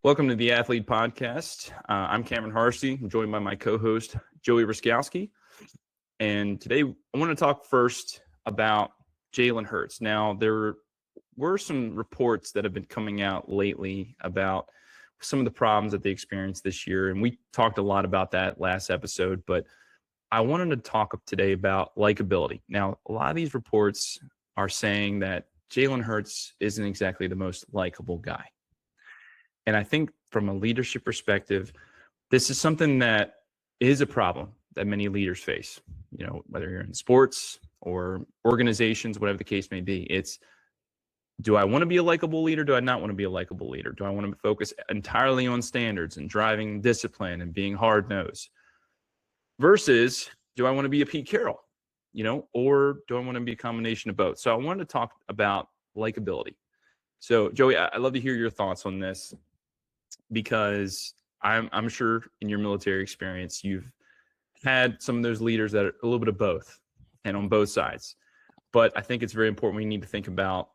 Welcome to the Athlete Podcast. I'm Cameron Hardesty. I'm joined by my co-host, Joey Ruskowski. And today I want to talk first about Jaylen Hurts. Now, there were some reports that have been coming out lately about some of the problems that they experienced this year. And we talked a lot about that last episode, but I wanted to talk today about likability. Now, a lot of these reports are saying that Jaylen Hurts isn't exactly the most likable guy. And I think from a leadership perspective, this is something that is a problem that many leaders face, whether you're in sports or organizations, whatever the case may be. It's, do I want to be a likable leader? Do I not want to be a likable leader? Do I want to focus entirely on standards and driving discipline and being hard-nosed? Versus, do I want to be a Pete Carroll, or do I want to be a combination of both? So I wanted to talk about likability. So Joey, I'd love to hear your thoughts on this, because I'm sure in your military experience, you've had some of those leaders that are a little bit of both and on both sides. But I think it's very important. We need to think about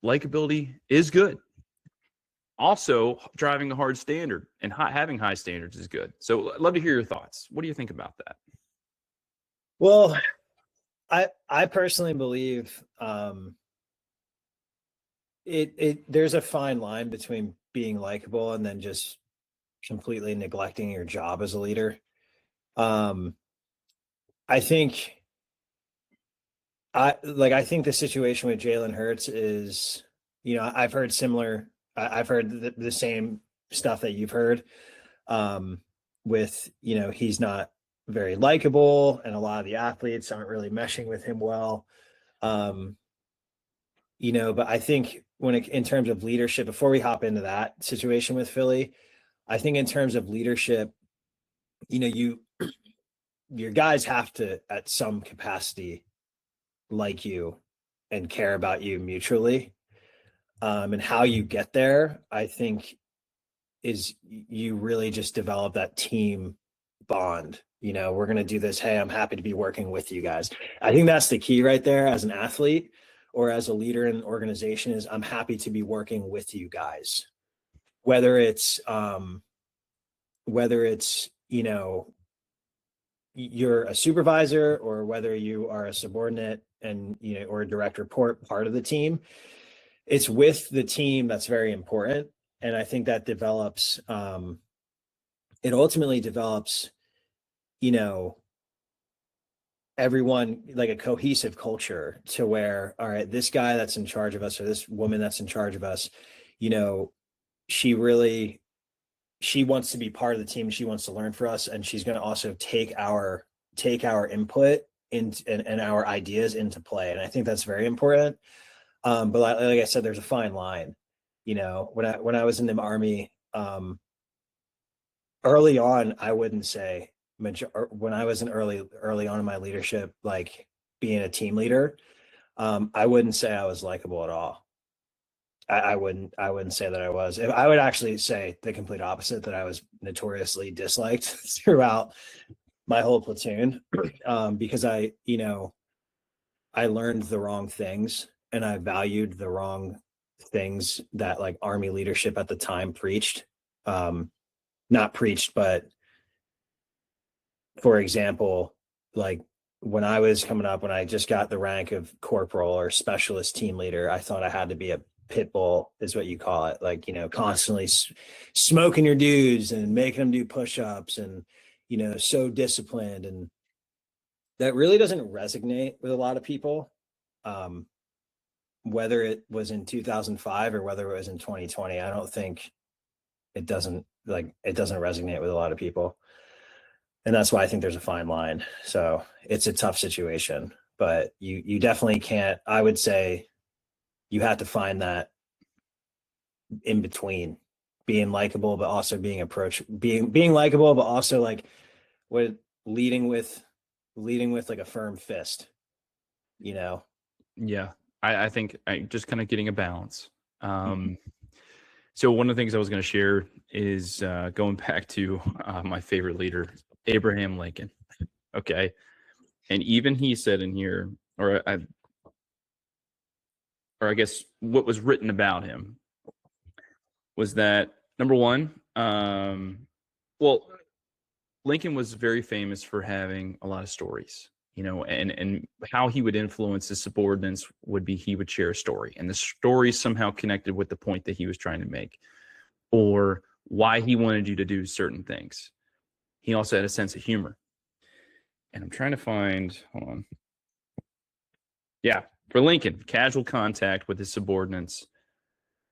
likability is good. Also, driving a hard standard and having high standards is good. So I'd love to hear your thoughts. What do you think about that? Well, I personally believe there's a fine line between being likable and then just completely neglecting your job as a leader. I think the situation with Jaylen Hurts is, I've heard similar. I've heard the same stuff that you've heard. With he's not very likable, and a lot of the athletes aren't really meshing with him well. But I think in terms of leadership, before we hop into that situation with Philly, I think in terms of leadership, your guys have to, at some capacity, like you and care about you mutually. And how you get there, I think, is you really just develop that team bond. We're going to do this. Hey, I'm happy to be working with you guys. I think that's the key right there as an athlete or as a leader in an organization, is I'm happy to be working with you guys. Whether it's you're a supervisor, or whether you are a subordinate and, or a direct report part of the team, it's with the team that's very important. And I think that develops, it ultimately develops, everyone, like a cohesive culture, to where, all right, this guy that's in charge of us, or this woman that's in charge of us, she wants to be part of the team. She wants to learn for us. And she's going to also take our input and our ideas into play. And I think that's very important. But like I said, there's a fine line. When I was in the Army, early on, I wouldn't say when I was early on in my leadership, like being a team leader, I wouldn't say I was likable at all. I wouldn't say that I was. I would actually say the complete opposite, that I was notoriously disliked throughout my whole platoon, because I learned the wrong things, and I valued the wrong things that, like, Army leadership at the time preached. Not preached, but for example, like when I was coming up, when I just got the rank of corporal or specialist team leader, I thought I had to be a pit bull, is what you call it. Like, constantly smoking your dudes and making them do push-ups and, so disciplined. And that really doesn't resonate with a lot of people. Whether it was in 2005 or whether it was in 2020, I don't think it doesn't resonate with a lot of people. And that's why I think there's a fine line. So it's a tough situation, but you definitely can't, I would say you have to find that in between, being likable, but also being likable, but also like leading with like a firm fist, Yeah. I think just kind of getting a balance. So one of the things I was going to share is going back to my favorite leader, Abraham Lincoln. Okay. And even he said in here, or I guess what was written about him was that Number one, well, Lincoln was very famous for having a lot of stories, and how he would influence his subordinates would be he would share a story, and the story somehow connected with the point that he was trying to make or why he wanted you to do certain things. He also had a sense of humor. And I'm trying to find, hold on. Yeah, for Lincoln, casual contact with his subordinates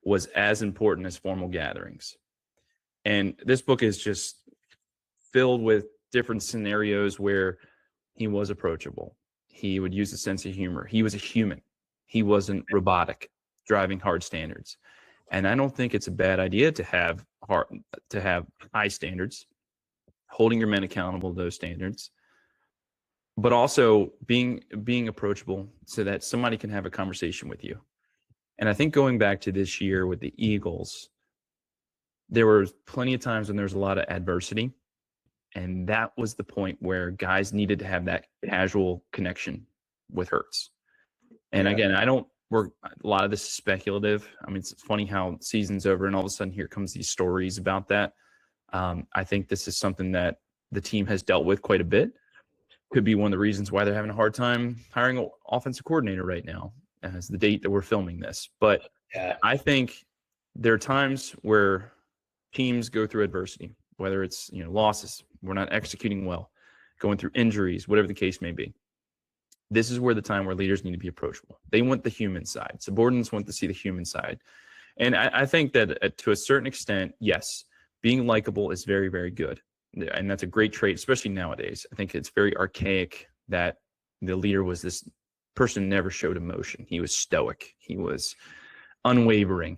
was as important as formal gatherings. And this book is just filled with different scenarios where he was approachable. He would use a sense of humor. He was a human. He wasn't robotic, driving hard standards. And I don't think it's a bad idea to have high standards, holding your men accountable to those standards, but also being approachable so that somebody can have a conversation with you. And I think going back to this year with the Eagles, there were plenty of times when there was a lot of adversity. And that was the point where guys needed to have that casual connection with Hurts. And again, a lot of this is speculative. I mean, it's funny how season's over and all of a sudden here comes these stories about that. I think this is something that the team has dealt with quite a bit. Could be one of the reasons why they're having a hard time hiring an offensive coordinator right now, as the date that we're filming this. But I think there are times where teams go through adversity, whether it's losses, we're not executing well, going through injuries, whatever the case may be. This is where the time where leaders need to be approachable. They want the human side. Subordinates want to see the human side. And I think that to a certain extent, yes, being likable is very, very good. And that's a great trait, especially nowadays. I think it's very archaic that the leader was this person who never showed emotion. He was stoic. He was unwavering.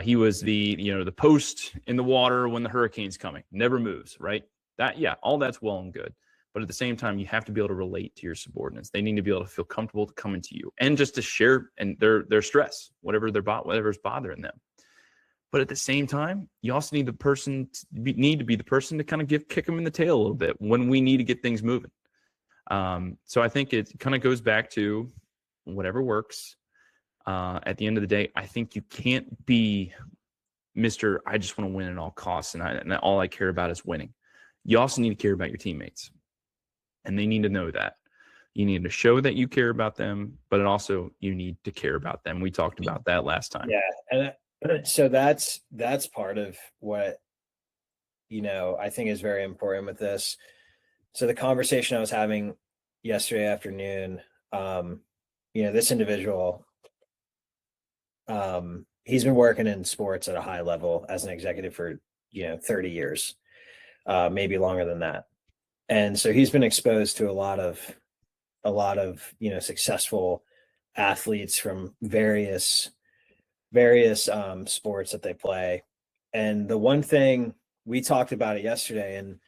He was the post in the water when the hurricane's coming, never moves, right? All that's well and good. But at the same time, you have to be able to relate to your subordinates. They need to be able to feel comfortable to come into you and just to share and their stress, whatever's bothering them. But at the same time, you also need to be the person to kind of kick them in the tail a little bit when we need to get things moving. So I think it kind of goes back to whatever works. At the end of the day, I think you can't be Mr. I just want to win at all costs and all I care about is winning. You also need to care about your teammates. And they need to know that. You need to show that you care about them, but also you need to care about them. We talked about that last time. Yeah. And so that's part of what, I think is very important with this. So the conversation I was having yesterday afternoon, this individual, he's been working in sports at a high level as an executive for, 30 years, maybe longer than that. And so he's been exposed to a lot of, successful athletes from various sports that they play. And the one thing we talked about it yesterday, and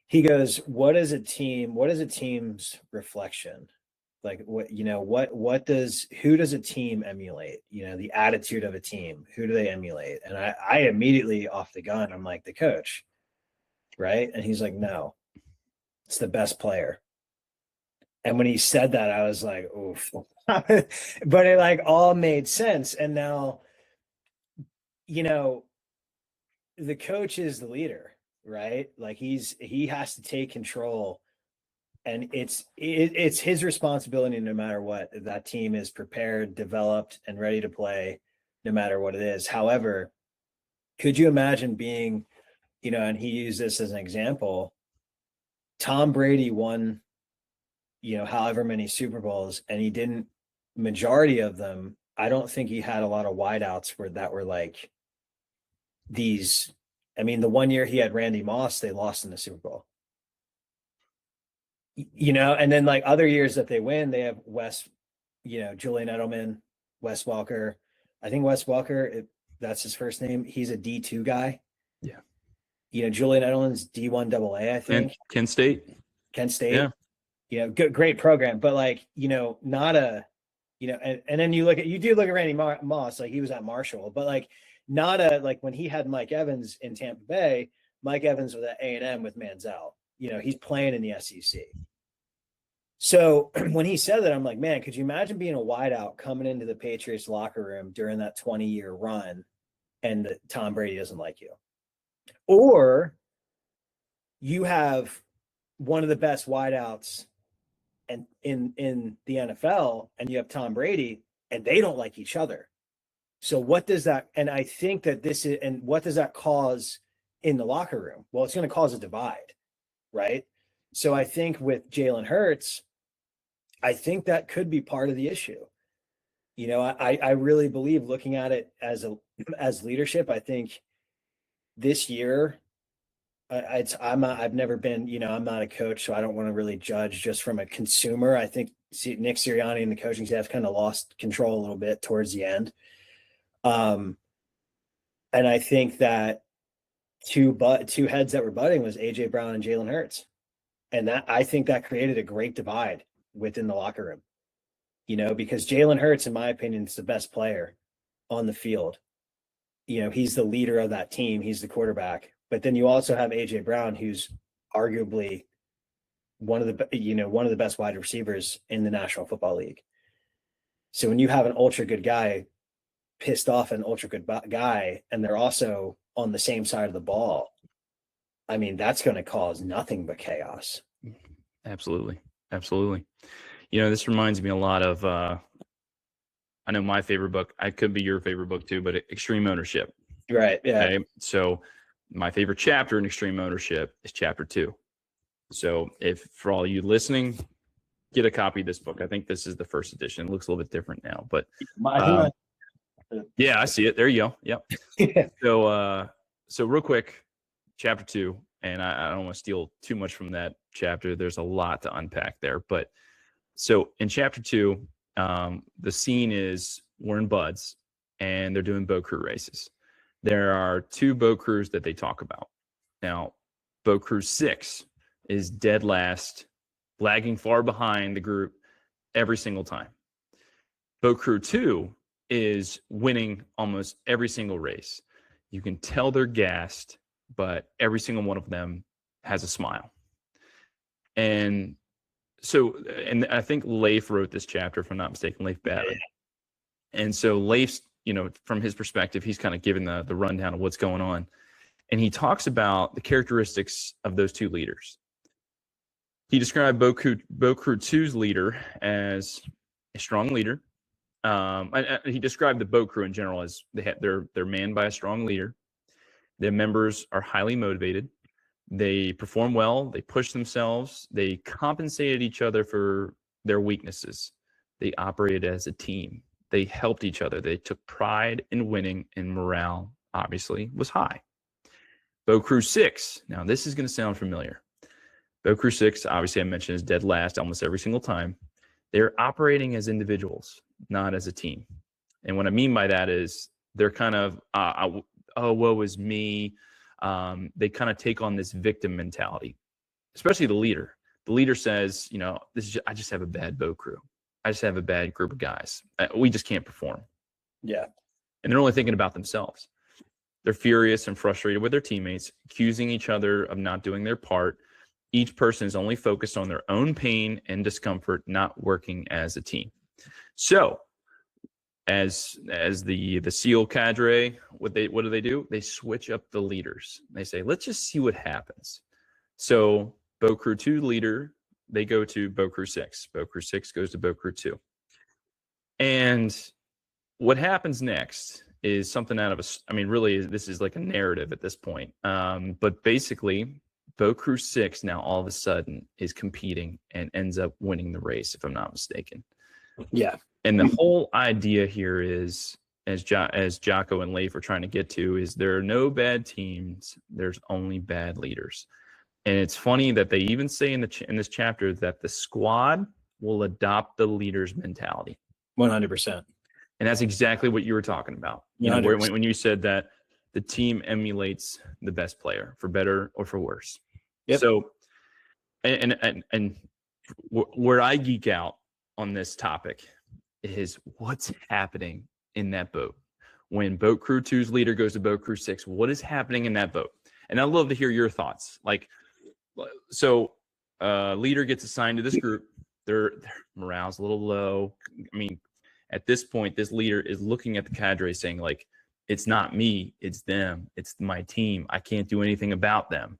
he goes, who does a team's reflection? Like who does a team emulate? The attitude of a team, who do they emulate? And I immediately off the gun, I'm like, the coach, right? And he's like, no, it's the best player. And when he said that, I was like, oof. But it all made sense. And now, the coach is the leader, right? He has to take control, and it's his responsibility no matter what. That team is prepared, developed, and ready to play no matter what it is. However, could you imagine being, and he used this as an example, Tom Brady won, however many Super Bowls, and he didn't, majority of them, I don't think he had a lot of wideouts that were like these. I mean, the one year he had Randy Moss, they lost in the Super Bowl. And then other years that they win, they have Julian Edelman, Wes Welker. I think Wes Welker, that's his first name. He's a D2 guy. Yeah. Julian Edelman's D1 AA, I think. Kent State. Yeah. Good, great program, but not a, and then you do look at Randy Moss, he was at Marshall, but not a, when he had Mike Evans in Tampa Bay, Mike Evans was at A&M with Manziel. He's playing in the SEC. So when he said that, I'm like, man, could you imagine being a wideout coming into the Patriots locker room during that 20-year run and Tom Brady doesn't like you. Or you have one of the best wideouts and in the NFL, and you have Tom Brady, and they don't like each other. So what does that, and I think that this is, and what does that cause in the locker room? Well, it's going to cause a divide, right? So I think with Jaylen Hurts, I think that could be part of the issue. You know, I really believe, looking at it as leadership, I think this year, I've never been, you know, I'm not a coach, so I don't want to really judge just from a consumer. I think Nick Sirianni and the coaching staff kind of lost control a little bit towards the end. And I think that two heads that were butting was AJ Brown and Jaylen Hurts. And that, I think that created a great divide within the locker room, you know, because Jaylen Hurts, in my opinion, is the best player on the field. You know, he's the leader of that team. He's the quarterback. But then you also have AJ Brown, who's arguably one of the best wide receivers in the National Football League. So when you have an ultra good guy pissed off an ultra good guy, and they're also on the same side of the ball, I mean, that's going to cause nothing but chaos. Absolutely. You know, this reminds me a lot of, I know my favorite book, I could be your favorite book too, but Extreme Ownership. Right. Yeah. Okay? So my favorite chapter in Extreme Ownership is chapter 2. So if, for all you listening, get a copy of this book. I think this is the first edition. It looks a little bit different now, but yeah, I see it. There you go. Yep. Yeah. So real quick, chapter 2, and I don't want to steal too much from that chapter. There's a lot to unpack there, but so in chapter 2, the scene is we're in Buds and they're doing boat crew races. There are 2 boat crews that they talk about. Now, boat crew 6 is dead last, lagging far behind the group every single time. Boat crew 2 is winning almost every single race. You can tell they're gassed, but every single one of them has a smile. And so, and I think Leif wrote this chapter, if I'm not mistaken, Leif Babbitt. And so Leif's, you know, from his perspective, he's kind of given the rundown of what's going on. And he talks about the characteristics of those 2 leaders. He described Boat Crew 2's leader as a strong leader. He described the boat crew in general as they're manned by a strong leader. Their members are highly motivated. They perform well. They push themselves. They compensated each other for their weaknesses. They operated as a team. They helped each other. They took pride in winning, and morale, obviously, was high. Boat Crew 6. Now, this is going to sound familiar. Boat Crew 6, obviously, I mentioned, is dead last almost every single time. They're operating as individuals, not as a team. And what I mean by that is they're kind of, oh, woe is me. They kind of take on this victim mentality, especially the leader. The leader says, you know, I just have a bad boat crew. I just have a bad group of guys. We just can't perform. Yeah. And they're only thinking about themselves. They're furious and frustrated with their teammates, accusing each other of not doing their part. Each person is only focused on their own pain and discomfort, not working as a team. So, as the SEAL cadre, what do? They switch up the leaders. They say, let's just see what happens. So, Boat Crew 2 leader, they go to Boat Crew 6. Boat Crew 6 goes to Boat Crew 2. And what happens next is something out of really, this is like a narrative at this point. But basically, Boat Crew 6 now all of a sudden is competing and ends up winning the race, if I'm not mistaken. Yeah. And the whole idea here is, as Jocko and Leif are trying to get to, is there are no bad teams. There's only bad leaders. And it's funny that they even say in this chapter that the squad will adopt the leader's mentality. 100%. And that's exactly what you were talking about. You know, when you said that the team emulates the best player, for better or for worse. Yep. So, and where I geek out on this topic is what's happening in that boat. When Boat Crew 2's leader goes to Boat Crew 6, what is happening in that boat? And I'd love to hear your thoughts. Like, so leader gets assigned to this group. Their morale's a little low. I mean, at this point, this leader is looking at the cadre saying, like, It's not me, it's them, it's my team. I can't do anything about them.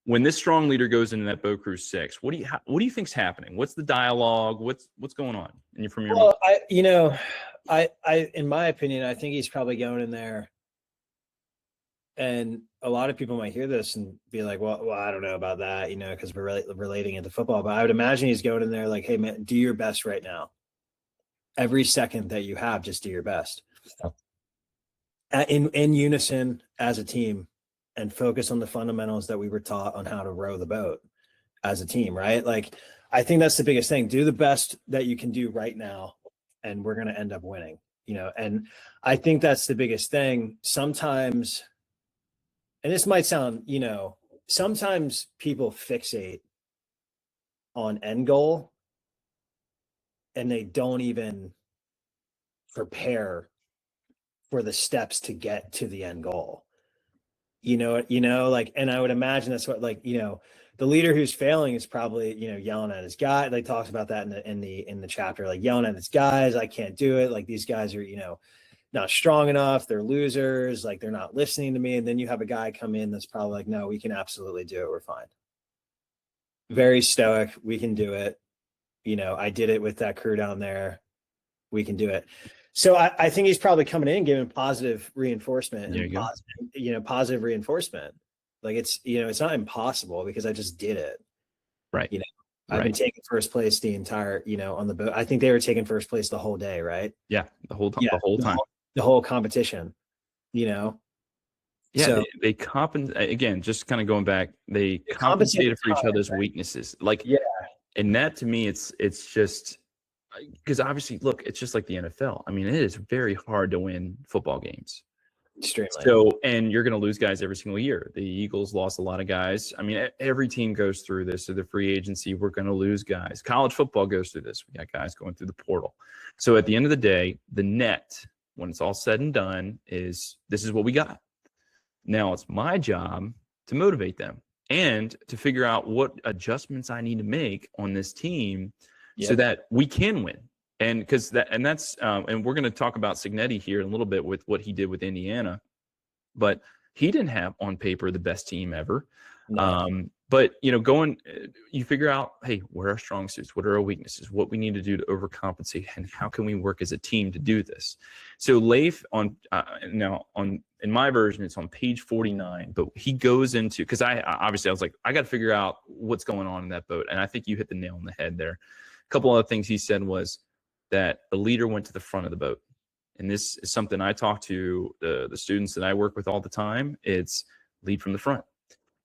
When this strong leader goes into that boat crew 6, what do you think's happening? What's the dialogue? What's going on? And from your well, I in my opinion, I think he's probably going in there, and a lot of people might hear this and be like, well, I don't know about that, because we're relating it to football. But I would imagine he's going in there like, hey, man, do your best right now. Every second that you have, just do your best. In unison as a team, and focus on the fundamentals that we were taught on how to row the boat as a team, right? Like, I think that's the biggest thing. Do the best that you can do right now, and we're going to end up winning, and I think that's the biggest thing. Sometimes, and this might sound, sometimes people fixate on end goal and they don't even prepare for the steps to get to the end goal. And I would imagine that's what, the leader who's failing is probably, yelling at his guy. Like, talks about that in the chapter, like yelling at his guys. I can't do it. Like, these guys are, not strong enough. They're losers. Like, they're not listening to me. And then you have a guy come in that's probably like, no, we can absolutely do it. We're fine. Very stoic. We can do it. I did it with that crew down there. We can do it. So I think he's probably coming in giving positive reinforcement and positive reinforcement. Like, it's, it's not impossible because I just did it. Right. I've been taking first place the entire, on the boat. I think they were taking first place the whole day, right? Yeah. The whole time. The whole competition, Yeah. So, they compensate, again, just kind of going back, they compensated for each other's weaknesses. Like, and that to me, it's just, because obviously, look, it's just like the NFL. I mean, it is very hard to win football games. Extremely. So, and you're going to lose guys every single year. The Eagles lost a lot of guys. I mean, every team goes through this. So the free agency, we're going to lose guys. College football goes through this. We got guys going through the portal. So at the end of the day, the net, when it's all said and done, is this is what we got. Now it's my job to motivate them and to figure out what adjustments I need to make on this team so that we can win. And because that's and we're going to talk about Cignetti here in a little bit with what he did with Indiana, but he didn't have on paper the best team ever. No. But you figure out, hey, where are our strong suits? What are our weaknesses? What we need to do to overcompensate, and how can we work as a team to do this? So Leif in my version, it's on page 49, but he goes into, because I was like, I got to figure out what's going on in that boat, and I think you hit the nail on the head there. A couple other things he said was that the leader went to the front of the boat. And this is something I talk to the students that I work with all the time. It's lead from the front.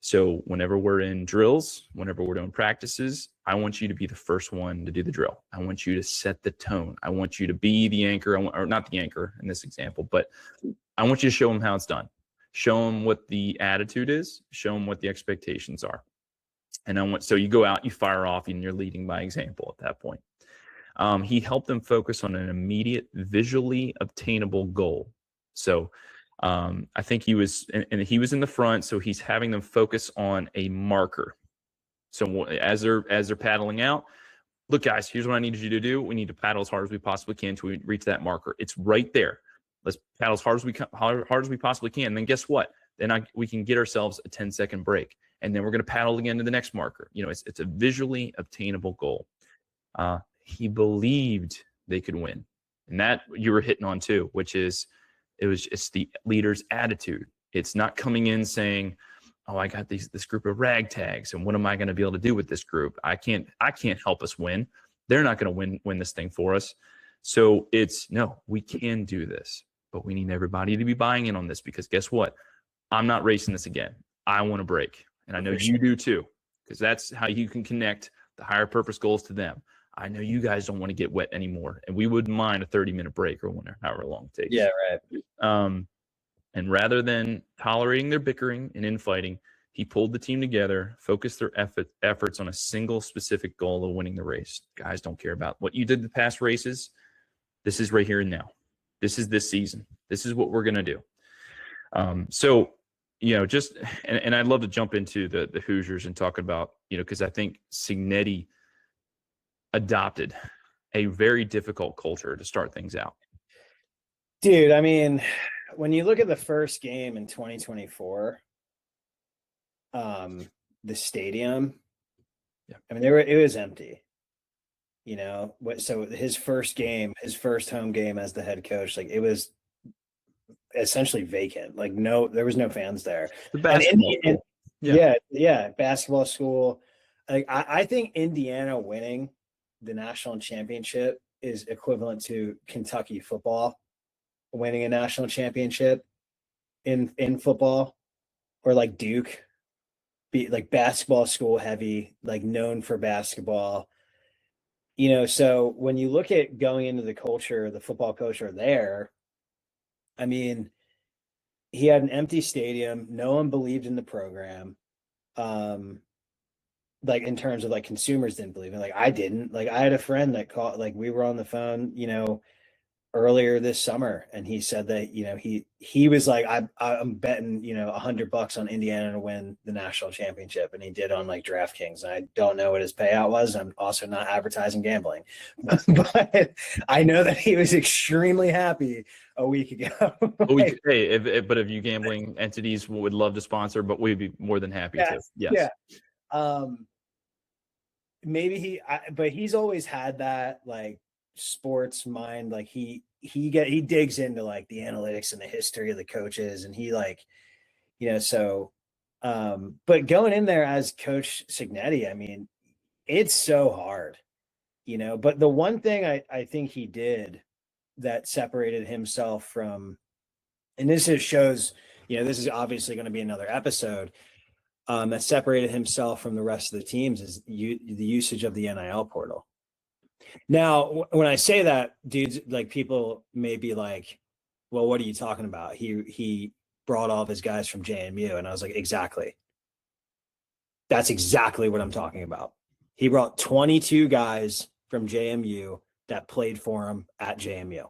So whenever we're in drills, whenever we're doing practices, I want you to be the first one to do the drill. I want you to set the tone. I want you to be the anchor, or not the anchor in this example, but I want you to show them how it's done. Show them what the attitude is. Show them what the expectations are. And so you go out, you fire off, and you're leading by example at that point. He helped them focus on an immediate, visually obtainable goal. So I think he was in the front, so he's having them focus on a marker. So as they're paddling out, look, guys, here's what I need you to do. We need to paddle as hard as we possibly can to reach that marker. It's right there. Let's paddle as hard as we possibly can. And then guess what? Then we can get ourselves a 10-second break, and then we're going to paddle again to the next marker. It's a visually obtainable goal. He believed they could win, and that you were hitting on too, which is it's the leader's attitude. It's not coming in saying, "Oh, I got this group of ragtags, and what am I going to be able to do with this group? I can't help us win. They're not going to win this thing for us." So it's no, we can do this, but we need everybody to be buying in on this, because guess what? I'm not racing this again. I want to break, and I know you do too, because that's how you can connect the higher purpose goals to them. I know you guys don't want to get wet anymore, and we wouldn't mind a 30-minute break or however long it takes. Yeah, right. And rather than tolerating their bickering and infighting, he pulled the team together, focused their efforts on a single specific goal of winning the race. Guys don't care about what you did the past races. This is right here and now. This is this season. This is what we're going to do. So, and I'd love to jump into the Hoosiers and talk about, because I think Cignetti adopted a very difficult culture to start things out. Dude, I mean, when you look at the first game in 2024, the stadium, I mean, it was empty, so his first home game as the head coach, like it was essentially vacant. Like there was no fans there. The basketball school. Yeah, basketball school. Like I think Indiana winning the national championship is equivalent to Kentucky football winning a national championship in football, or like Duke, be like basketball school heavy, like known for basketball. So when you look at going into the football culture there, I mean, he had an empty stadium. No one believed in the program. Like in terms of like consumers didn't believe it. Like I didn't. Like I had a friend that called, like we were on the phone, earlier this summer, and he said that, he was like, I'm betting, $100 on Indiana to win the national championship, and he did on like DraftKings. And I don't know what his payout was. I'm also not advertising gambling, but I know that he was extremely happy a week ago. Hey, but if you gambling entities would love to sponsor, but we'd be more than happy to. Yes. Yeah. Maybe but he's always had that like sports mind. Like he digs into like the analytics and the history of the coaches, and he like, but going in there as Coach Cignetti, I mean, it's so hard, but the one thing I think he did that separated himself from, and this shows, this is obviously going to be another episode, that separated himself from the rest of the teams, is the usage of the NIL portal. Now, when I say that, dudes, like people may be like, well, what are you talking about? He brought all of his guys from JMU. And I was like, exactly. That's exactly what I'm talking about. He brought 22 guys from JMU that played for him at JMU.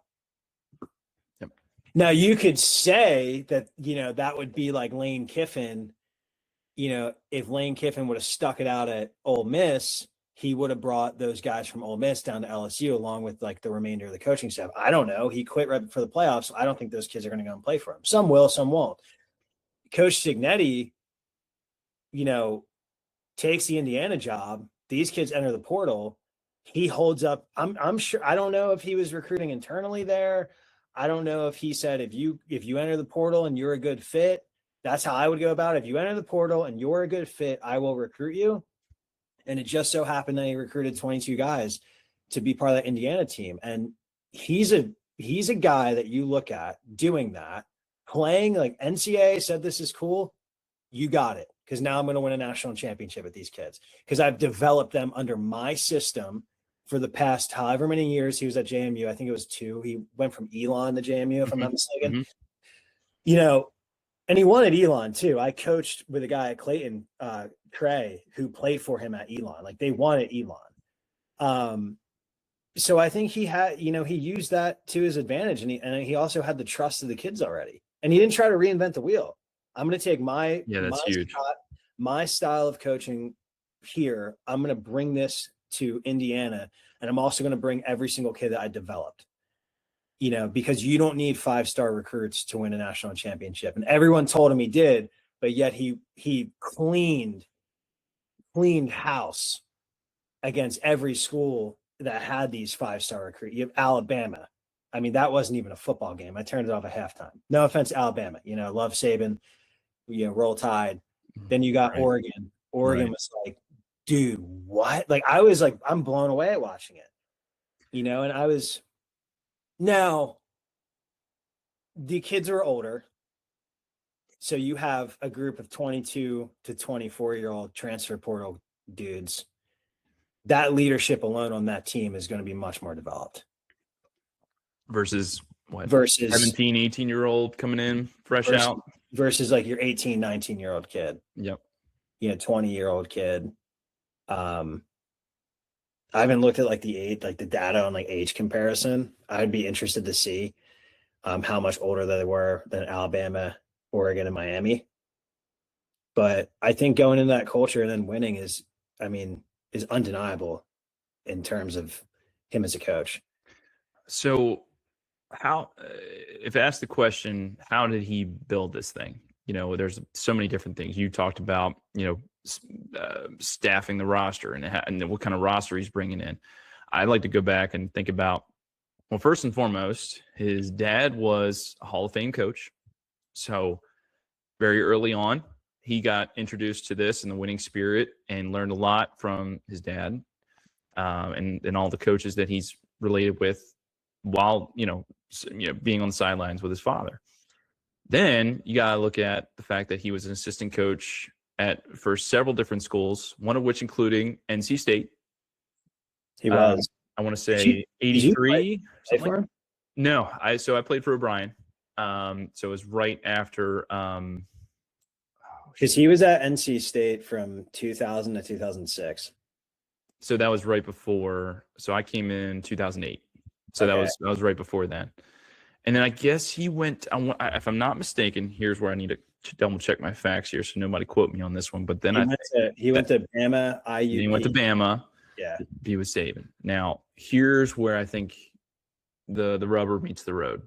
Yep. Now you could say that, that would be like Lane Kiffin. If Lane Kiffin would have stuck it out at Ole Miss, he would have brought those guys from Ole Miss down to LSU along with like the remainder of the coaching staff. I don't know. He quit right before the playoffs. So I don't think those kids are going to go and play for him. Some will, some won't. Coach Cignetti, takes the Indiana job. These kids enter the portal. He holds up. I'm sure. I don't know if he was recruiting internally there. I don't know if he said, if you enter the portal and you're a good fit, that's how I would go about it. If you enter the portal and you're a good fit, I will recruit you. And it just so happened that he recruited 22 guys to be part of that Indiana team. And he's a guy that you look at doing that, playing like NCAA said, this is cool. You got it. Because now I'm going to win a national championship with these kids. Because I've developed them under my system for the past however many years he was at JMU. I think it was 2. He went from Elon to JMU, if I'm not mistaken. Mm-hmm. And he wanted Elon too. I coached with a guy at Clayton, Trey, who played for him at Elon. Like they wanted Elon. So I think he had, he used that to his advantage, and he also had the trust of the kids already. And he didn't try to reinvent the wheel. I'm going to take my style of coaching here. I'm going to bring this to Indiana, and I'm also going to bring every single kid that I developed. Because you don't need 5-star recruits to win a national championship. And everyone told him he did, but yet he cleaned house against every school that had these 5-star recruits. You have Alabama. I mean, that wasn't even a football game. I turned it off at halftime. No offense to Alabama. Love Sabin, Roll Tide. Then you got Oregon. Oregon was like, dude, what? Like, I was like, I'm blown away watching it. And I was... Now, the kids are older, so you have a group of 22 to 24-year-old transfer portal dudes. That leadership alone on that team is going to be much more developed. Versus what? Versus 17, 18-year-old coming in fresh out. Versus like your 18, 19-year-old kid. Yep. 20-year-old kid. I haven't looked at like the data on like age comparison. I'd be interested to see how much older they were than Alabama, Oregon, and Miami. But I think going into that culture and then winning is undeniable in terms of him as a coach. So if asked the question, how did he build this thing? There's so many different things. You talked about, staffing the roster and what kind of roster he's bringing in. I'd like to go back and think about, well, first and foremost, his dad was a Hall of Fame coach. So very early on, he got introduced to this and the winning spirit and learned a lot from his dad and all the coaches that he's related with while, being on the sidelines with his father. Then you got to look at the fact that he was an assistant coach for several different schools, one of which including NC State. He was. I want to say 83. No, I played for O'Brien. So it was right after. Because he was at NC State from 2000 to 2006. So that was right before. So I came in 2008. So that was right before then. And then I guess he went. If I'm not mistaken, here's where I need to double check my facts here, so nobody quote me on this one. But then he went to Bama, IU. He went to Bama. Yeah, he was Sabin. Now here's where I think the rubber meets the road,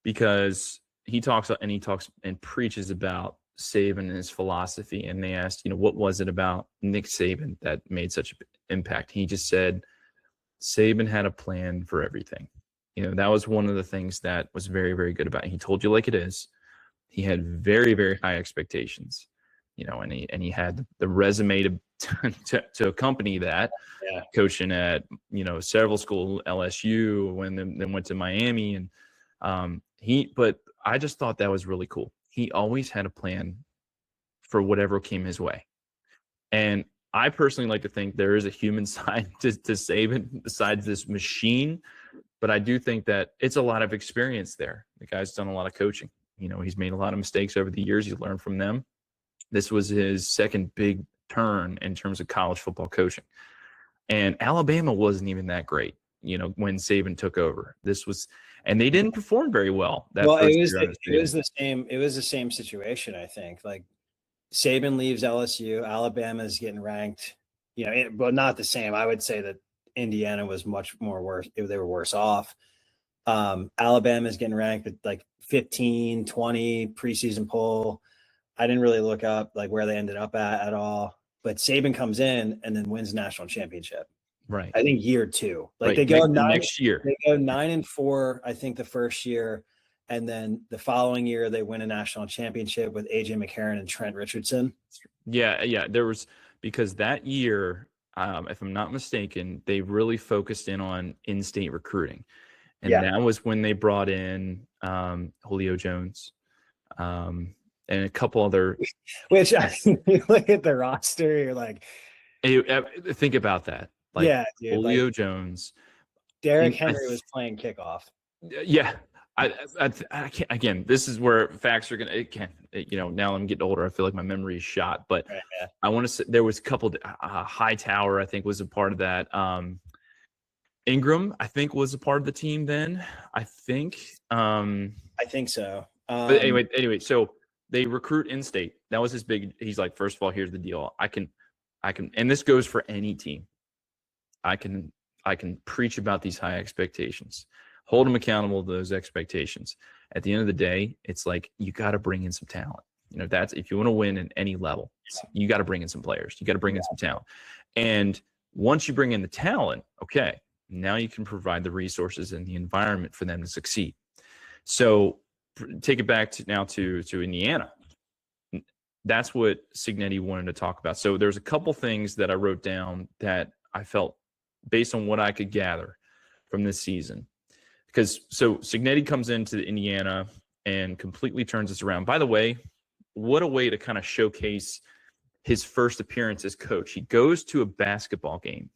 because he talks and preaches about Sabin and his philosophy. And they asked, what was it about Nick Sabin that made such an impact? He just said Sabin had a plan for everything. That was one of the things that was very, very good about it. He told you like it is. He had very, very high expectations, and he had the resume to accompany that. Yeah. Coaching at, several schools, LSU, then went to Miami. And but I just thought that was really cool. He always had a plan for whatever came his way. And I personally like to think there is a human side to Sabin besides this machine. But I do think that it's a lot of experience there. The guy's done a lot of coaching. He's made a lot of mistakes over the years. He's learned from them. This was his second big turn in terms of college football coaching. And Alabama wasn't even that great, when Sabin took over. And they didn't perform very well. It was the same situation, I think. Like, Sabin leaves LSU, Alabama's getting ranked, but not the same. I would say that Indiana was much more worse. They were worse off. Alabama's getting ranked at like 15, 20 preseason poll. I didn't really look up like where they ended up at all. But Sabin comes in and then wins the national championship. Right. I think year 2. Like, right. they go next year. They go 9-4, I think, the first year. And then the following year they win a national championship with AJ McCarron and Trent Richardson. Yeah. There was, because that year, if I'm not mistaken, they really focused in on in-state recruiting. And that was when they brought in Julio Jones and a couple other. Which, you look at the roster, you're like. Think about that. Like, dude, Julio Jones. Derrick Henry was playing kickoff. Yeah. I can't, again, this is where facts are going to, now I'm getting older. I feel like my memory is shot, but I want to say there was a couple, Hightower, I think, was a part of that. Ingram, I think, was a part of the team then. I think so. But anyway, so they recruit in-state. That was his big, he's like, first of all, here's the deal. I can, and this goes for any team. I can preach about these high expectations. Hold them accountable to those expectations. At the end of the day, it's like, you got to bring in some talent. That's, if you want to win at any level, you got to bring in some players. You got to bring in some talent. And once you bring in the talent, okay, now you can provide the resources and the environment for them to succeed. So take it back to Indiana. That's what Cignetti wanted to talk about. So there's a couple things that I wrote down that I felt, based on what I could gather from this season. Because Cignetti comes into Indiana and completely turns this around. By the way, what a way to kind of showcase his first appearance as coach. He goes to a basketball game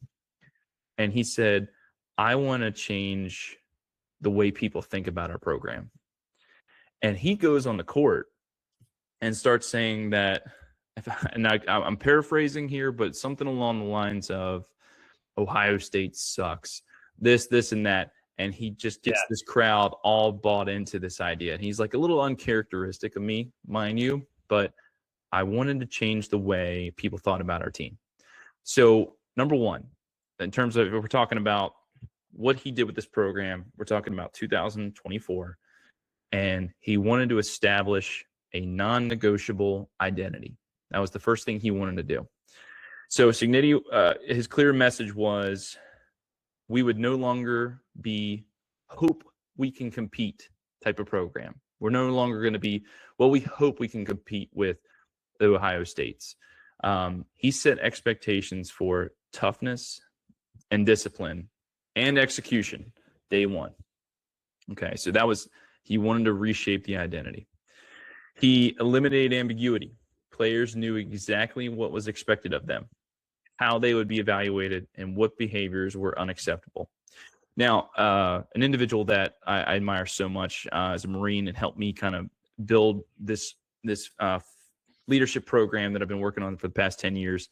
and he said, I want to change the way people think about our program. And he goes on the court and starts saying that, I'm paraphrasing here, but something along the lines of Ohio State sucks, this and that. And he just gets this crowd all bought into this idea. And he's like, a little uncharacteristic of me, mind you, but I wanted to change the way people thought about our team. So number one, in terms of, if we're talking about what he did with this program, we're talking about 2024, and he wanted to establish a non-negotiable identity. That was the first thing he wanted to do. So Cignetti, his clear message was, we would no longer be hope we can compete type of program. We're no longer going to be, well, we hope we can compete with the Ohio States. He set expectations for toughness and discipline and execution day one. Okay, so he wanted to reshape the identity. He eliminated ambiguity. Players knew exactly what was expected of them, how they would be evaluated, and what behaviors were unacceptable. Now, an individual that I admire so much as a Marine and helped me kind of build this leadership program that I've been working on for the past 10 years.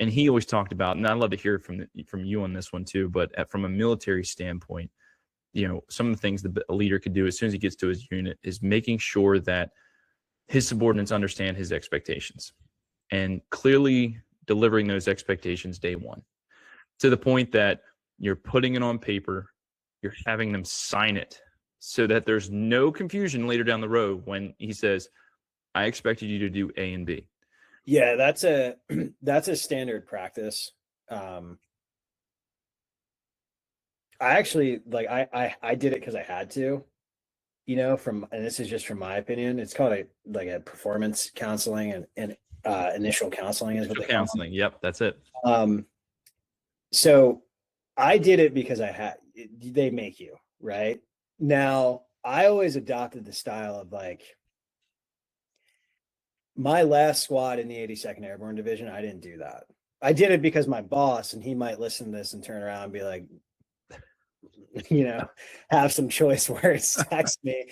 And he always talked about, and I'd love to hear from you on this one too, but from a military standpoint, some of the things that a leader could do as soon as he gets to his unit is making sure that his subordinates understand his expectations and clearly delivering those expectations day one, to the point that you're putting it on paper, you're having them sign it so that there's no confusion later down the road when he says, I expected you to do A and B. Yeah, that's a standard practice. I actually I did it because I had to, and this is just from my opinion. It's called a performance counseling and initial counseling is what they call it. Counseling. Yep, that's it. So I did it because they make you, right? Now, I always adopted the style of my last squad in the 82nd Airborne Division, I didn't do that. I did it because my boss, and he might listen to this and turn around and be like, have some choice words, text me.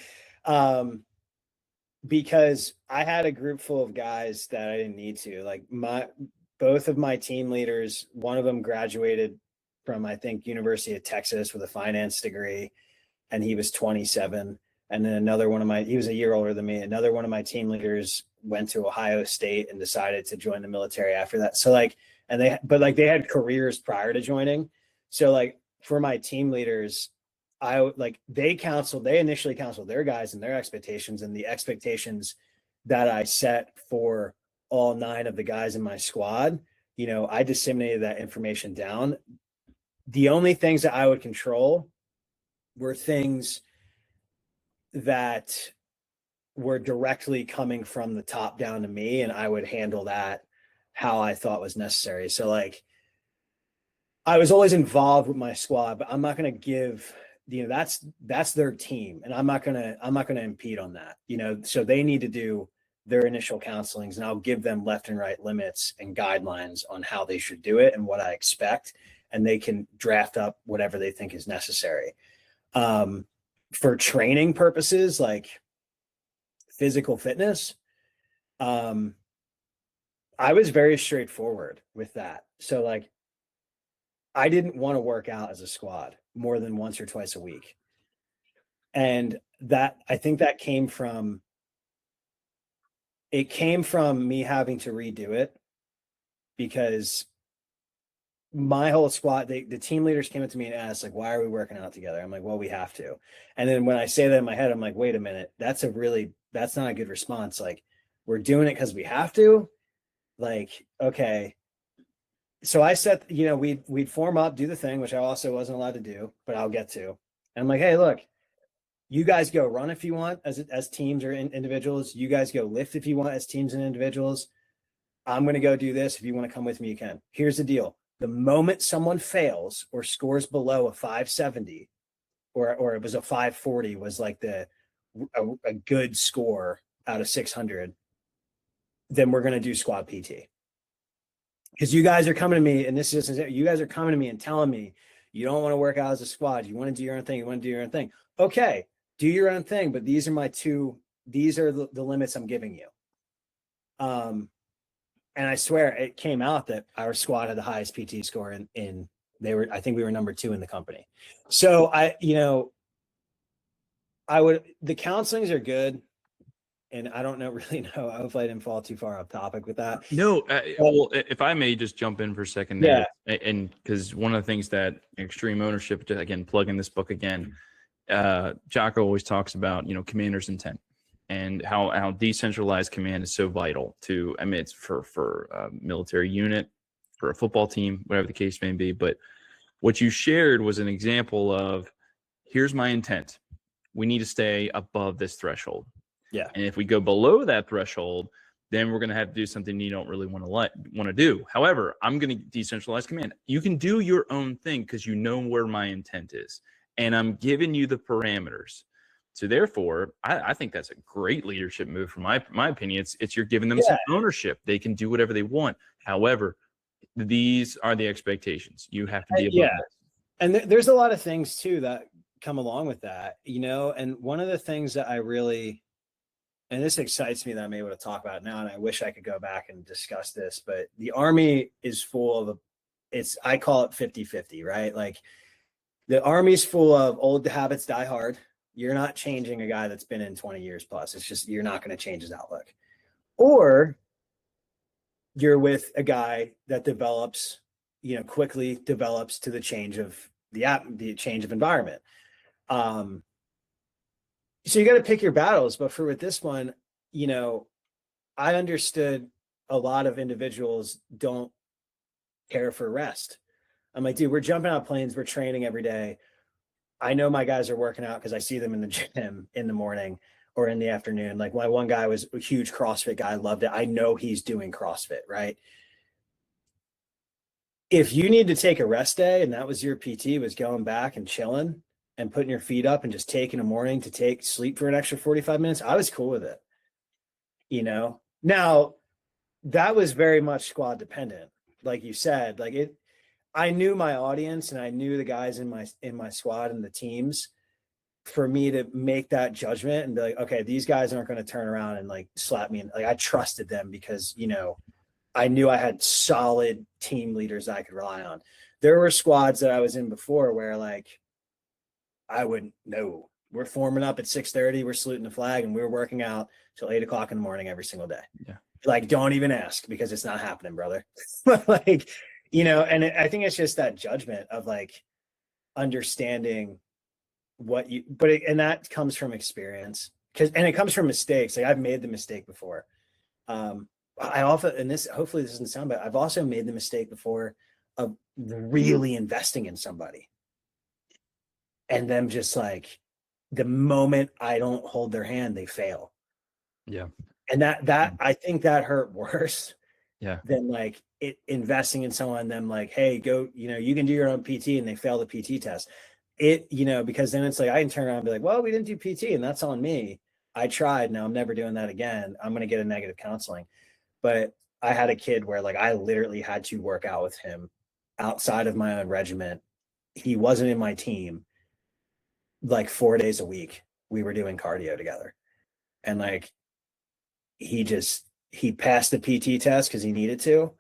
Because I had a group full of guys that I didn't need to. Both of my team leaders, one of them graduated from, I think, University of Texas with a finance degree, and he was 27. And then another one he was a year older than me. Another one of my team leaders went to Ohio State and decided to join the military after that. So they had careers prior to joining. So for my team leaders, they initially counseled their guys and their expectations, and the expectations that I set for all 9 of the guys in my squad, I disseminated that information down. The only things that I would control were things that were directly coming from the top down to me, and I would handle that how I thought was necessary. So I was always involved with my squad, but I'm not going to give, that's their team, and I'm not going to impede on that, so they need to do their initial counselings, and I'll give them left and right limits and guidelines on how they should do it and what I expect, and they can draft up whatever they think is necessary. For training purposes, like physical fitness, I was very straightforward with that. So I didn't want to work out as a squad more than once or twice a week. And I think that came from me having to redo it, because my whole squad, the team leaders came up to me and asked, why are we working out together? I'm like, well, we have to. And then when I say that in my head, I'm like, wait a minute, that's not a good response. We're doing it because we have to. Okay. So I said, we'd form up, do the thing, which I also wasn't allowed to do, but I'll get to. And I'm like, hey, look, you guys go run if you want as teams or individuals. You guys go lift if you want as teams and individuals. I'm going to go do this. If you want to come with me, you can. Here's the deal. The moment someone fails or scores below a 570 or it was a 540 was a good score out of 600, then we're going to do squad PT. Because you guys are coming to me, and you guys are coming to me and telling me you don't want to work out as a squad. You want to do your own thing. You want to do your own thing. Okay, do your own thing. But these are the limits I'm giving you. And I swear it came out that our squad had the highest PT score I think we were number 2 in the company. So the counselings are good. and I don't really know. Hopefully I didn't fall too far off topic with that. No, well, if I may just jump in for a second there, and because one of the things that Extreme Ownership, again, plugging this book again, Jocko always talks about, commander's intent and how decentralized command is so vital to, I mean, it's for a military unit, for a football team, whatever the case may be. But what you shared was an example of, here's my intent. We need to stay above this threshold. Yeah. And if we go below that threshold, then we're going to have to do something you don't really want to do. However, I'm going to decentralize command. You can do your own thing because you know where my intent is, and I'm giving you the parameters. So therefore, I think that's a great leadership move. From my opinion, it's you're giving them some ownership. They can do whatever they want. However, these are the expectations. You have to be above this. And there's a lot of things too that come along with that, and one of the things that I really, and this excites me that I'm able to talk about now, and I wish I could go back and discuss this, but the Army is full of, I call it 50-50, right? Like the Army's full of old habits die hard. You're not changing a guy that's been in 20 years plus. It's just, you're not going to change his outlook. Or you're with a guy that develops, quickly develops to the change of the change of environment. So you got to pick your battles. But with this one, I understood a lot of individuals don't care for rest. I'm like, dude, we're jumping out planes. We're training every day. I know my guys are working out because I see them in the gym in the morning or in the afternoon. Like my one guy was a huge CrossFit guy. I loved it. I know he's doing CrossFit, right? If you need to take a rest day and that was your PT, was going back and chilling and putting your feet up and just taking a morning to sleep for an extra 45 minutes, I was cool with it. Now that was very much squad dependent. Like you said, I knew my audience and I knew the guys in my squad and the teams for me to make that judgment and be like, okay, these guys aren't going to turn around and slap me. And I trusted them because, I knew I had solid team leaders I could rely on. There were squads that I was in before where I wouldn't know. We're forming up at 6:30. We're saluting the flag and we're working out till 8 o'clock in the morning every single day. Yeah. Don't even ask because it's not happening, brother. And I think it's just that judgment of understanding what you, and that comes from experience and it comes from mistakes. I've made the mistake before. I often, and this, hopefully this doesn't sound bad, I've also made the mistake before of really investing in somebody. And them just the moment I don't hold their hand, they fail. Yeah. And that I think that hurt worse. Yeah. Than investing in someone, them hey, go, you can do your own PT and they fail the PT test. Because then it's I can turn around and be like, well, we didn't do PT and that's on me. I tried. Now I'm never doing that again. I'm going to get a negative counseling. But I had a kid where I literally had to work out with him outside of my own regiment. He wasn't in my team. 4 days a week, we were doing cardio together. And he passed the PT test because he needed to.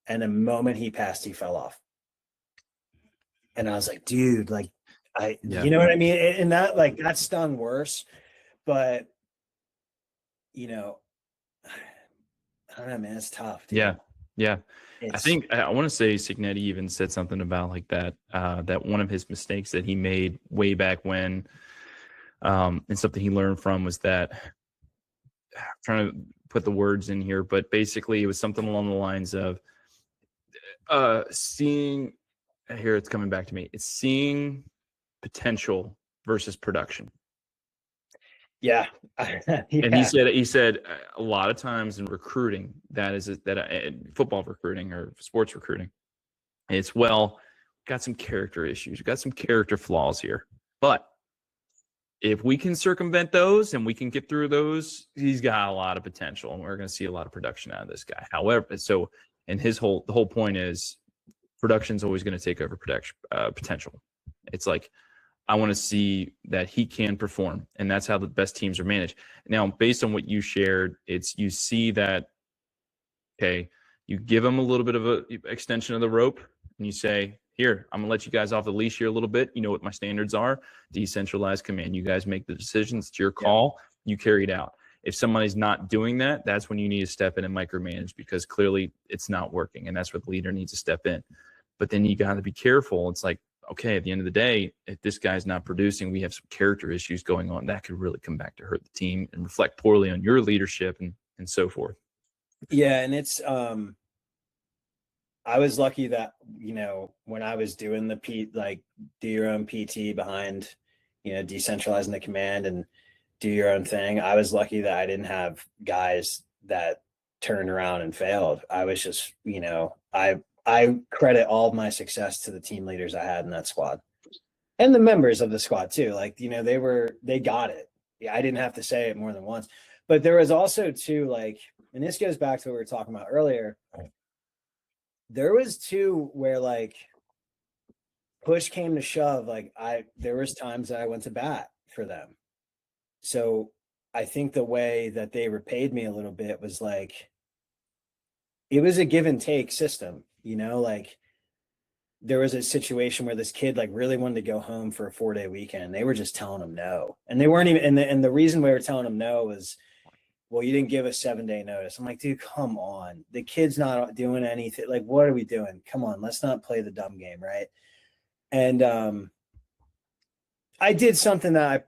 And the moment he passed, he fell off. And I was like, dude, you know what I mean? And that, that stung worse. But, I don't know, man, it's tough. Dude. Yeah. Yeah. I think I want to say Cignetti even said something about that, that one of his mistakes that he made way back when, and something he learned from was that, I'm trying to put the words in here, but basically it was something along the lines of seeing, here it's coming back to me. It's seeing potential versus production. Yeah. And he said a lot of times in recruiting, football recruiting or sports recruiting, it's got some character issues, got some character flaws here, but if we can circumvent those and we can get through those, he's got a lot of potential and we're going to see a lot of production out of this guy. However, and the whole point is production is always going to take over potential. It's I want to see that he can perform, and that's how the best teams are managed. Now, based on what you shared, you see that, okay, you give him a little bit of a extension of the rope and you say, here, I'm going to let you guys off the leash here a little bit. You know what my standards are. Decentralized command. You guys make the decisions. It's your call. You carry it out. if somebody's not doing that, that's when you need to step in and micromanage, because clearly it's not working, and that's where the leader needs to step in. But then you got to be careful. It's like, okay, at the end of the day, if this guy's not producing, we have some character issues going on that could really come back to hurt the team and reflect poorly on your leadership and so forth. Yeah, and it's I was lucky that, when I was doing the do your own PT behind, decentralizing the command and do your own thing. I was lucky that I didn't have guys that turned around and failed. I was just, I credit all of my success to the team leaders I had in that squad and the members of the squad too. Like, they got it. Yeah, I didn't have to say it more than once, but there was also too, and this goes back to what we were talking about earlier. There was two where push came to shove. There was times that I went to bat for them. So I think the way that they repaid me a little bit was it was a give and take system, there was a situation where this kid really wanted to go home for a 4-day weekend. They were just telling him no. And they weren't even, and the reason we were telling him no was, well, you didn't give a 7-day notice. I'm like, dude, come on. The kid's not doing anything. What are we doing? Come on, let's not play the dumb game, right? And I did something that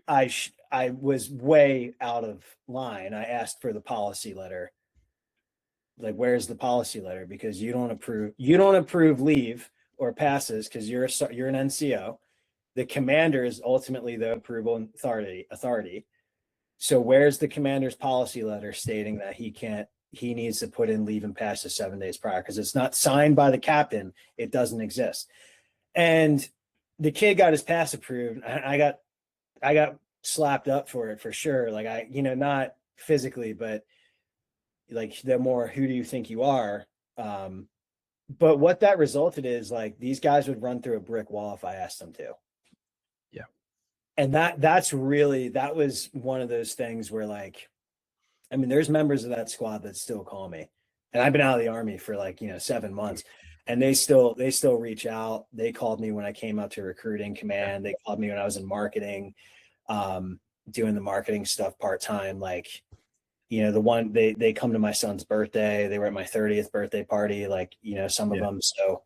I was way out of line. I asked for the policy letter. Where's the policy letter? Because you don't approve leave or passes because you're an NCO. The commander is ultimately the approval authority. So where's the commander's policy letter stating that he needs to put in leave and passes 7 days prior? Because it's not signed by the captain. It doesn't exist. And the kid got his pass approved. I got slapped up for it for sure. Not physically, but the more, who do you think you are? But what that resulted is these guys would run through a brick wall if I asked them to. Yeah. And that was one of those things where there's members of that squad that still call me, and I've been out of the Army for 7 months, and they still reach out. They called me when I came up to recruiting command. They called me when I was in marketing, doing the marketing stuff part-time. The one they come to my son's birthday. They were at my 30th birthday party, some of them. So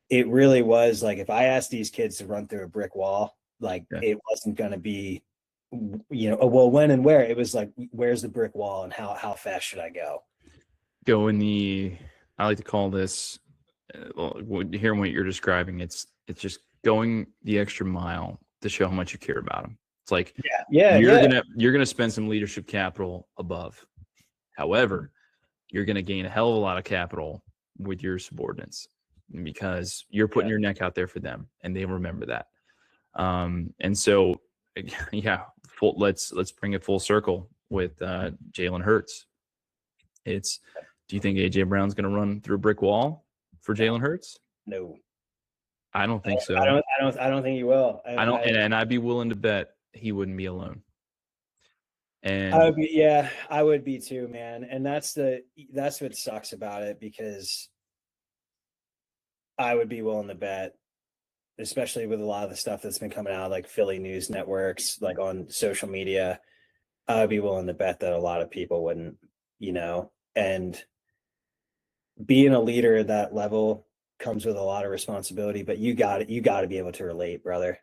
it really was if I asked these kids to run through a brick wall, it wasn't going to be, well, when and where. It was where's the brick wall and how fast should I go? I like to call this, hearing what you're describing, it's just going the extra mile to show how much you care about them. It's you're gonna spend some leadership capital above. However, you're gonna gain a hell of a lot of capital with your subordinates because you're putting your neck out there for them, and they remember that. And so, let's bring it full circle with Jaylen Hurts. Do you think AJ Brown's gonna run through a brick wall for Jaylen Hurts? No, I don't think so. I don't think he will. And I'd be willing to bet he wouldn't be alone. And I would be too, man. And that's what sucks about it, because I would be willing to bet, especially with a lot of the stuff that's been coming out, Philly news networks, on social media, I would be willing to bet that a lot of people wouldn't, and being a leader at that level comes with a lot of responsibility, but you got to be able to relate, brother.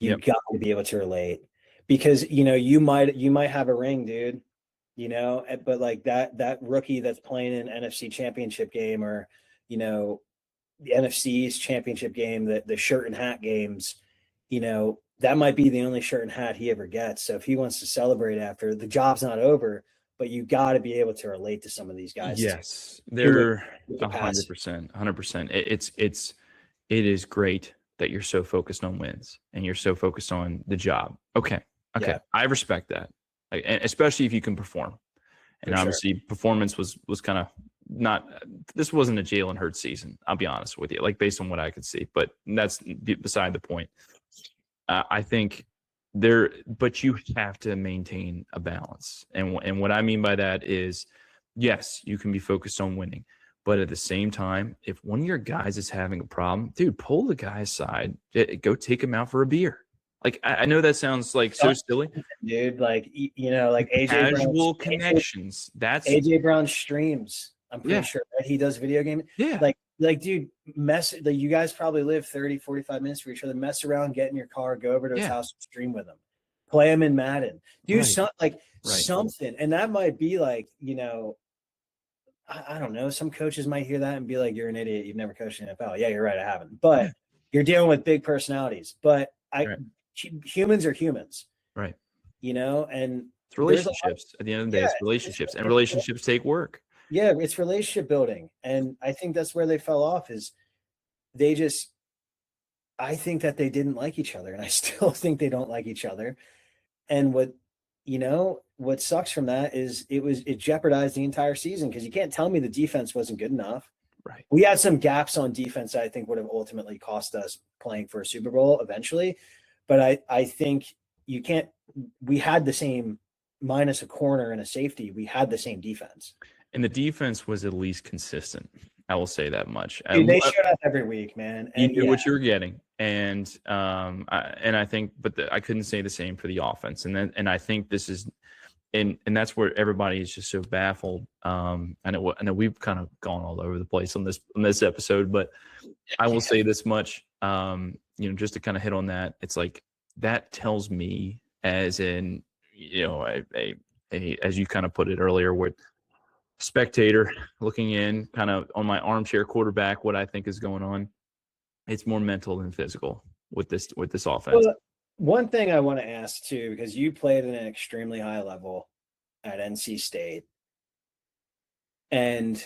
You got to be able to relate, because, you might have a ring, dude, but that rookie that's playing an NFC championship game, or, the NFC's championship game, the shirt and hat games, that might be the only shirt and hat he ever gets. So if he wants to celebrate after, the job's not over, but you got to be able to relate to some of these guys. Yes, they're 100%. It is great that you're so focused on wins and you're so focused on the job. Okay. Yeah. I respect that, and especially if you can perform. And obviously, performance was kind of not. This wasn't a Jaylen Hurts season. I'll be honest with you, based on what I could see. But that's beside the point. I think but you have to maintain a balance, and what I mean by that is, yes, you can be focused on winning, but at the same time, if one of your guys is having a problem, dude, pull the guy aside, go take him out for a beer. Like I know that sounds like so silly. Dude, like like Casual connections. That's AJ Brown streams. I'm pretty Yeah. sure that he does video gaming. Yeah. Like, dude, you guys probably live 30, 45 minutes for each other. Mess around, get in your car, go over to his house, stream with him, play him in Madden, do something. And that might be like, I don't know. Some coaches might hear that and be like, "You're an idiot. You've never coached in the NFL." Yeah, you're right. I haven't. But you're dealing with big personalities. But humans are humans, right? And it's relationships. At the end of the day, it's relationships, and relationships take work. Yeah, it's relationship building, and I think that's where they fell off. Is I think that they didn't like each other, and I still think they don't like each other. And what sucks from that is it jeopardized the entire season, because you can't tell me the defense wasn't good enough. Right. We had some gaps on defense that I think would have ultimately cost us playing for a Super Bowl eventually. But I think we had the same, minus a corner and a safety, we had the same defense. And the defense was at least consistent. I will say that much. Dude, they showed up every week, man. And you knew what you were getting, and I think, but I couldn't say the same for the offense. And I think this is, and that's where everybody is just so baffled. I know we've kind of gone all over the place on this episode, but I will say this much. Just to kind of hit on that, it's like that tells me, as in, as you kind of put it earlier, with spectator looking in, kind of on my armchair quarterback, what I think is going on, it's more mental than physical with this offense. Well, one thing I want to ask too, because you played at an extremely high level at NC State, and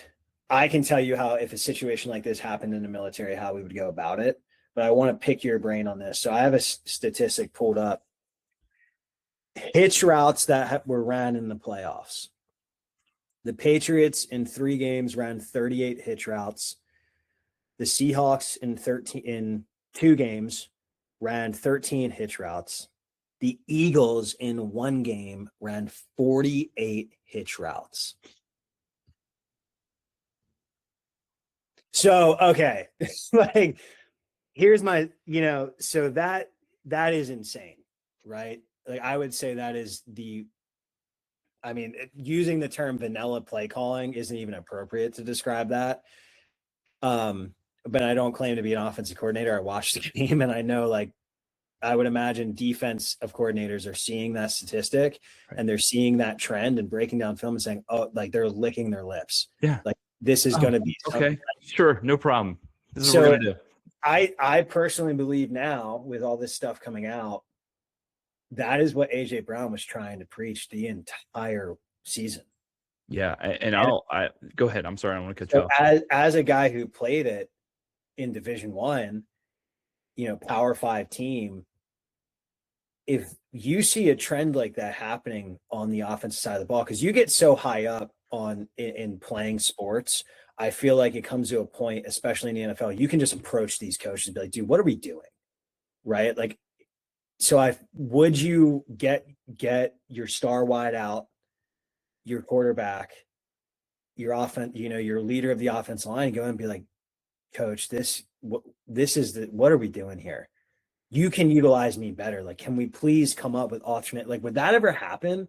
I can tell you how, if a situation like this happened in the military, how we would go about it. But I want to pick your brain on this. So I have a statistic pulled up. Hitch routes that were ran in the playoffs. The Patriots in 3 games ran 38 hitch routes. The Seahawks in 2 games ran 13 hitch routes. The Eagles in 1 game ran 48 hitch routes. So, okay. Like, here's my, so that is insane, right? Like, I would say that is using the term vanilla play calling isn't even appropriate to describe that. But I don't claim to be an offensive coordinator. I watched the game, and I know, like, I would imagine defense of coordinators are seeing that statistic, and they're seeing that trend and breaking down film and saying, oh, like, they're licking their lips. Yeah. Like, this is going to be okay. Sure. No problem. This is what we're going to do. I personally believe now, with all this stuff coming out, that is what AJ Brown was trying to preach the entire season. Yeah. And I go ahead. I'm sorry. I want to cut you off. As a guy who played it in Division I, Power 5 team, if you see a trend like that happening on the offensive side of the ball, because you get so high up in playing sports, I feel like it comes to a point, especially in the NFL, you can just approach these coaches and be like, dude, what are we doing? Right? Like, so would you get your star wide out, your quarterback, your offense, your leader of the offensive line, and go and be like, coach, what are we doing here? You can utilize me better. Like, can we please come up with alternate? Like, would that ever happen?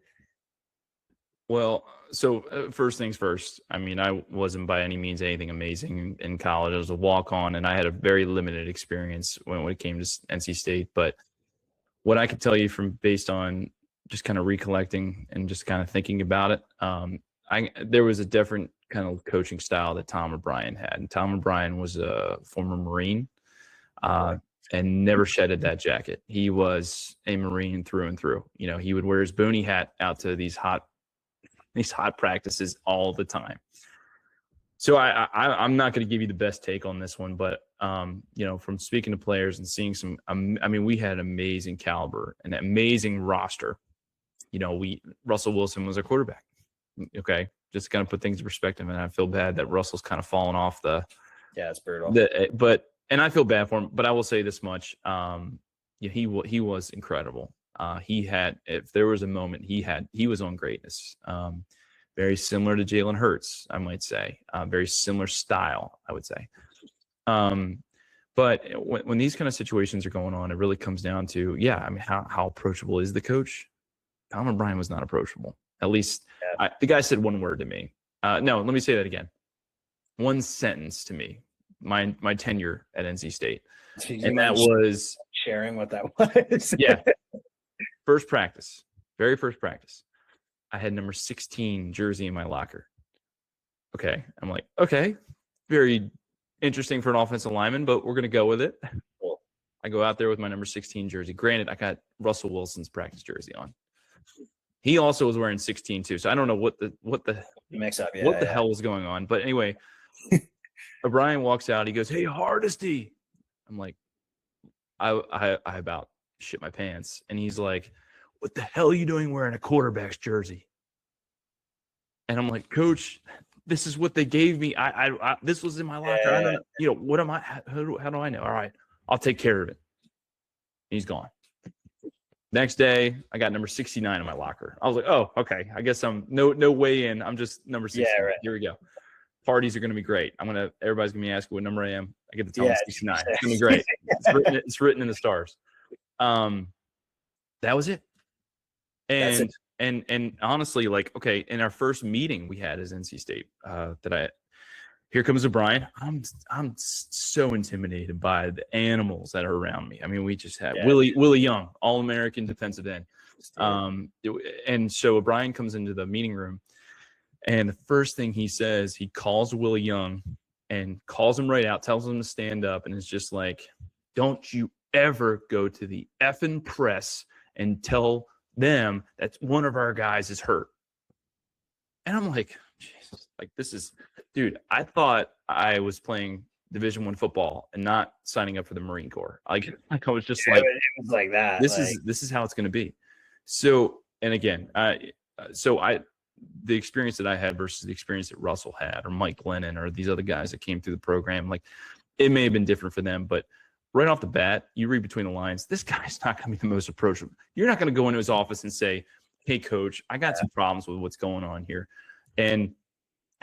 Well, so first things first, I mean, I wasn't by any means anything amazing in college. I was a walk-on, and I had a very limited experience when it came to NC State. But what I could tell you, from based on just kind of recollecting and just kind of thinking about it, there was a different kind of coaching style that Tom O'Brien had. And Tom O'Brien was a former Marine and never shedded that jacket. He was a Marine through and through. He would wear his boonie hat out to these hot practices all the time. So I'm not going to give you the best take on this one, but from speaking to players and seeing some, we had amazing caliber, an amazing roster. Russell Wilson was our quarterback. Okay, just kind of put things in perspective, and I feel bad that Russell's kind of fallen off the. Yeah, it's brutal. And I feel bad for him, but I will say this much: he was incredible. If there was a moment, he was on greatness. Very similar to Jaylen Hurts, I might say. Very similar style, I would say. But when these kind of situations are going on, it really comes down to, I mean, how approachable is the coach? Tom O'Brien was not approachable. At least the guy said one word to me. No, let me say that again. One sentence to me, my tenure at NC State. And that was sharing what that was. First practice, very first practice. I had number 16 jersey in my locker. Okay. I'm like, okay, very interesting for an offensive lineman, but we're going to go with it. Cool. I go out there with my number 16 jersey. Granted, I got Russell Wilson's practice jersey on. He also was wearing 16 too. So I don't know what the mix up. What the hell was going on. But anyway, O'Brien walks out. He goes, "Hey, Hardesty." I'm like, I about shit my pants. And he's like, "What the hell are you doing wearing a quarterback's jersey?" And I'm like, "Coach, this is what they gave me. I this was in my locker. I don't know, what am I? How do I know? All right, I'll take care of it." He's gone. Next day, I got number 69 in my locker. I was like, "Oh, okay. I guess I'm no way in. I'm just number 69. Yeah, right. Here we go. Parties are going to be great. Everybody's going to be asking what number I am. I get to tell them 69. It's going to be great. It's written in the stars." That was it. And honestly, like, okay, in our first meeting we had as NC State, here comes O'Brien. I'm so intimidated by the animals that are around me. I mean, we just had Willie Young, All-American defensive end. And so O'Brien comes into the meeting room, and the first thing he says, he calls Willie Young and calls him right out, tells him to stand up, and it's just like, "Don't you ever go to the effing press and tell them that one of our guys is hurt." And I'm like, Jesus, like, this is, dude, I thought I was playing Division I football and not signing up for the Marine Corps. Like I was just like, it was like that. This is how it's going to be. So, and again, the experience that I had versus the experience that Russell had, or Mike Lennon, or these other guys that came through the program, like, it may have been different for them, but right off the bat, you read between the lines, this guy's not going to be the most approachable. You're not going to go into his office and say, "Hey, coach, I got some problems with what's going on here." And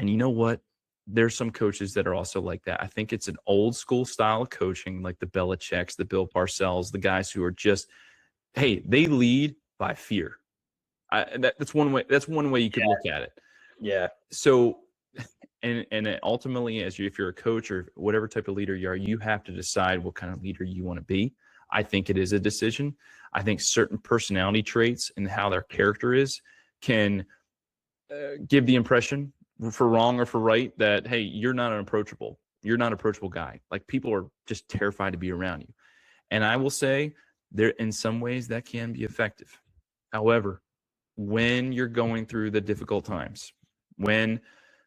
you know what? There's some coaches that are also like that. I think it's an old school style of coaching, like the Belichicks, the Bill Parcells, the guys who are just, hey, they lead by fear. That's one way. That's one way you could look at it. Yeah. So, and ultimately, if you're a coach or whatever type of leader you are, you have to decide what kind of leader you want to be. I think it is a decision. I think certain personality traits and how their character is can give the impression, for wrong or for right, that, hey, you're not an approachable guy. Like, people are just terrified to be around you. And I will say, there, in some ways, that can be effective. However, when you're going through the difficult times, when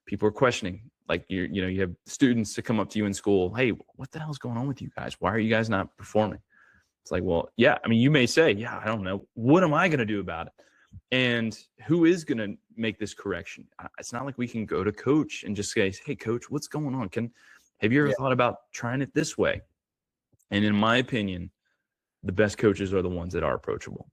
people are questioning, like, you have students to come up to you in school, "Hey, what the hell's going on with you guys? Why are you guys not performing?" It's like, well, yeah, I mean, you may say, "Yeah, I don't know. What am I going to do about it? And who is going to make this correction?" It's not like we can go to coach and just say, "Hey, coach, what's going on? Have you ever thought about trying it this way?" And in my opinion, the best coaches are the ones that are approachable.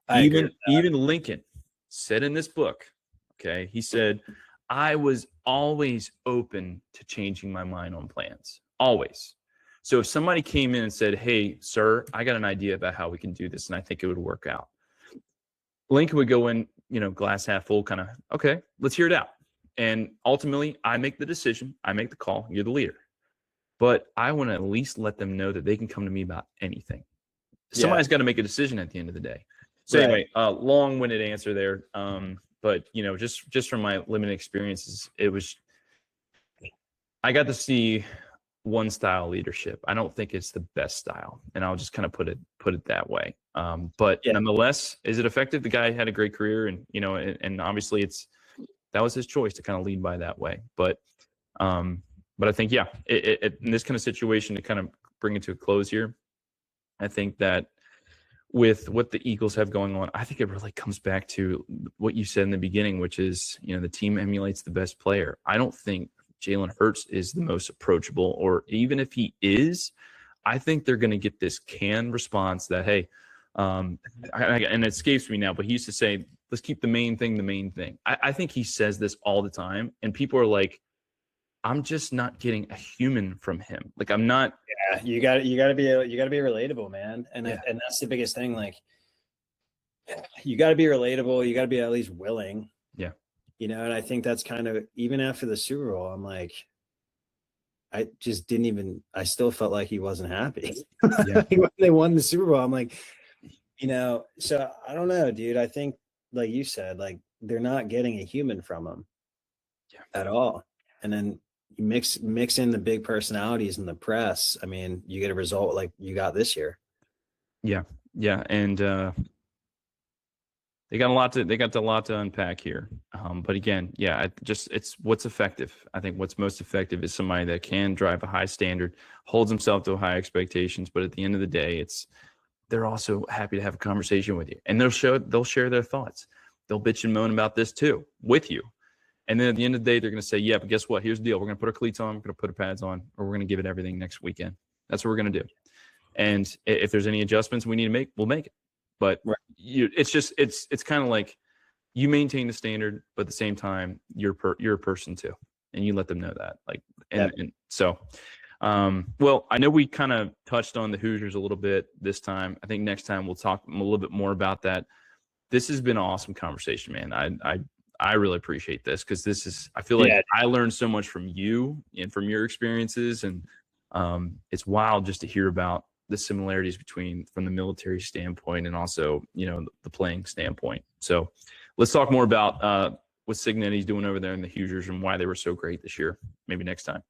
Even Lincoln said in this book, okay, he said, "I was always open to changing my mind on plans, always." So if somebody came in and said, "Hey, sir, I got an idea about how we can do this, and I think it would work out," Lincoln would go in, glass half full, kind of, "Okay, let's hear it out." And ultimately, I make the decision, I make the call, you're the leader. But I want to at least let them know that they can come to me about anything. Somebody's got to make a decision at the end of the day. So anyway, long-winded answer there. But just from my limited experiences, I got to see one style leadership. I don't think it's the best style, and I'll just kind of put it that way. But nonetheless, is it effective? The guy had a great career, and and obviously that was his choice to kind of lead by that way. But I think in this kind of situation, to kind of bring it to a close here, I think that with what the Eagles have going on, I think it really comes back to what you said in the beginning, which is, the team emulates the best player. I don't think Jaylen Hurts is the most approachable, or even if he is, I think they're going to get this canned response that, hey, and it escapes me now, but he used to say, "Let's keep the main thing the main thing." I think he says this all the time, and people are like, I'm just not getting a human from him. Like I'm not. Yeah, you got to be relatable, man. And Yeah. and that's the biggest thing. Like, you got to be relatable. You got to be at least willing. Yeah. You know, and I think that's kind of, even after the Super Bowl, I'm like, I just I still felt like he wasn't happy. Yeah. When they won the Super Bowl, I'm like, you know, so I don't know, dude. I think, like you said, like they're not getting a human from him at all. And then you mix in the big personalities in the press. I mean, you get a result like you got this year. Yeah. Yeah. And they got a lot to unpack here. But again, yeah, it's what's effective. I think what's most effective is somebody that can drive a high standard, holds himself to high expectations, but at the end of the day, they're also happy to have a conversation with you, and they'll share their thoughts. They'll bitch and moan about this too with you. And then at the end of the day, they're going to say, yeah, but guess what? Here's the deal. We're going to put our cleats on, we're going to put our pads on, or we're going to give it everything next weekend. That's what we're going to do. And if there's any adjustments we need to make, we'll make it. But it's kind of like you maintain the standard, but at the same time, you're a person too, and you let them know that. Like, and so, well, I know we kind of touched on the Hoosiers a little bit this time. I think next time we'll talk a little bit more about that. This has been an awesome conversation, man. I really appreciate this, because I feel like I learned so much from you and from your experiences, and it's wild just to hear about the similarities from the military standpoint and also, you know, the playing standpoint. So let's talk more about what Cignetti's doing over there in the Hoosiers and why they were so great this year, maybe next time.